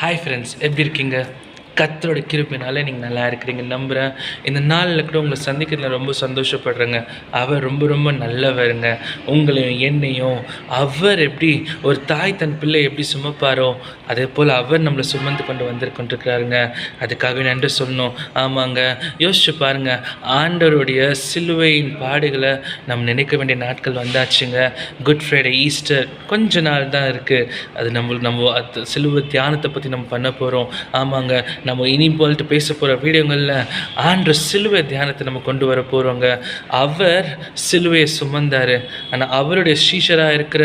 Hi friends, எப்படி இருக்கீங்க? கர்த்தரோட கிருபையினால நீங்கள் நல்லா இருக்கிறீங்க நம்புகிறேன். இந்த நாளில் கூட உங்களை சந்திக்கிறதுல ரொம்ப சந்தோஷப்படுறேங்க. அவர் ரொம்ப ரொம்ப நல்லவருங்க. உங்களையும் என்னையும் அவர் எப்படி ஒரு தாய் தன் பிள்ளை எப்படி சுமப்பாரோ அதே போல் அவர் நம்மளை சுமந்து கொண்டு வந்திருக்கொண்டிருக்கிறாருங்க. அதுக்காக நன்றி சொல்லணும். ஆமாங்க, யோசிச்சு பாருங்கள், ஆண்டவருடைய சிலுவையின் பாடுகளை நம்ம நினைக்க வேண்டிய நாட்கள் வந்தாச்சுங்க. குட் ஃப்ரைடே, ஈஸ்டர் கொஞ்ச நாள் தான் இருக்குது. அது நம்ம அது சிலுவை தியானத்தை பற்றி நம்ம பண்ண போகிறோம். ஆமாங்க, நம்ம இனி போல்ட்டு பேச போகிற வீடியோங்களில் ஆண்டவர் சிலுவை தியானத்தை நம்ம கொண்டு வர போகிறோங்க. அவர் சிலுவையை சுமந்தார். ஆனால் அவருடைய சீஷராக இருக்கிற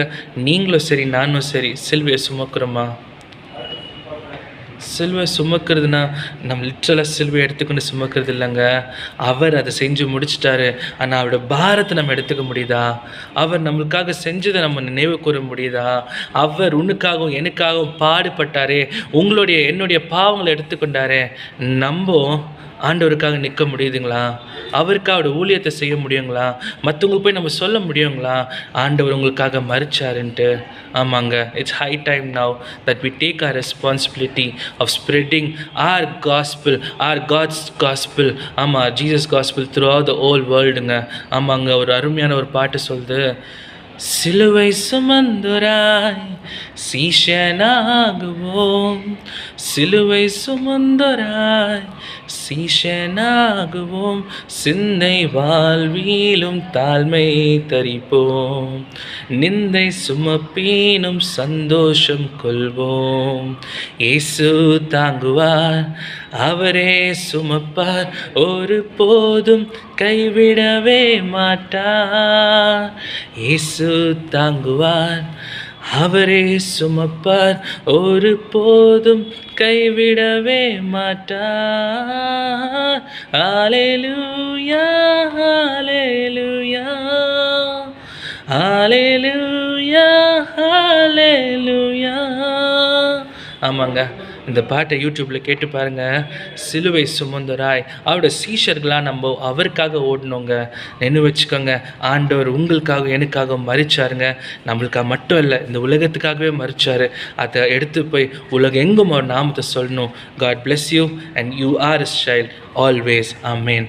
நீங்களும் சரி நானும் சரி சிலுவையை சுமக்கிறோமா? சிலுவை சுமக்கிறதுனா நம்ம லிட்ரலாக சிலுவை எடுத்துக்கொண்டு சுமக்கிறது இல்லைங்க. அவர் அதை செஞ்சு முடிச்சிட்டாரு. ஆனால் அவரோட பாரத்தை நம்ம எடுத்துக்க முடியுதா? அவர் நம்மளுக்காக செஞ்சதை நம்ம நினைவு கூற முடியுதா? அவர் உனக்காகவும் எனக்காகவும் பாடுபட்டாரே, என்னுடைய பாவங்களை எடுத்துக்கொண்டாரே. நம்ம ஆண்டவருக்காக நிற்க முடியுதுங்களா? அவருக்காக அவருடைய ஊழியத்தை செய்ய முடியுங்களா? மற்றவங்களுக்கு போய் நம்ம சொல்ல முடியுங்களா ஆண்டவர் உங்களுக்காக மரிச்சாருன்ட்டு? ஆமாங்க, it's high time now that we take our responsibility of spreading our gospel, our God's gospel. ஆமாம், Jesus gospel throughout the whole வேர்ல்டுங்க. ஆமாங்க, ஒரு அருமையான ஒரு பாட்டு சொல்லுது, சிலுவை சுமந்துராய் சீஷனாகுவோம், சிலுவை சுமந்துராய் சீஷனாகுவோம், சிந்தை வாழ்விலும் தாழ்மை தரிப்போம், நிந்தை சுமப்பீனும் சந்தோஷம் கொள்வோம். இயேசு தாங்குவார், அவரே சுமப்பார், ஒரு போதும் கைவிடவே மாட்டார். இயேசு தாங்குவார், அவரே சுமப்பார், ஒரு போதும் கைவிடவே மாட்டார். ஹல்லேலூயா, ஹல்லேலூயா, ஹல்லேலூயா, ஹல்லேலூயா. ஆமாங்க, இந்த பாட்டை யூடியூப்பில் கேட்டு பாருங்கள். சிலுவை சுமந்தராய் அவரோட சீஷர்களாக நம்ம அவருக்காக ஓடணுங்க. நினைவு வச்சுக்கோங்க, ஆண்டவர் உங்களுக்காக எனக்காக மரிச்சாருங்க. நம்மளுக்காக மட்டும் இல்லை, இந்த உலகத்துக்காகவே மரிச்சார். அதை எடுத்து போய் உலகம் எங்கும் அவர் நாமத்தை சொல்லணும். God bless you and you are his child always. Amen.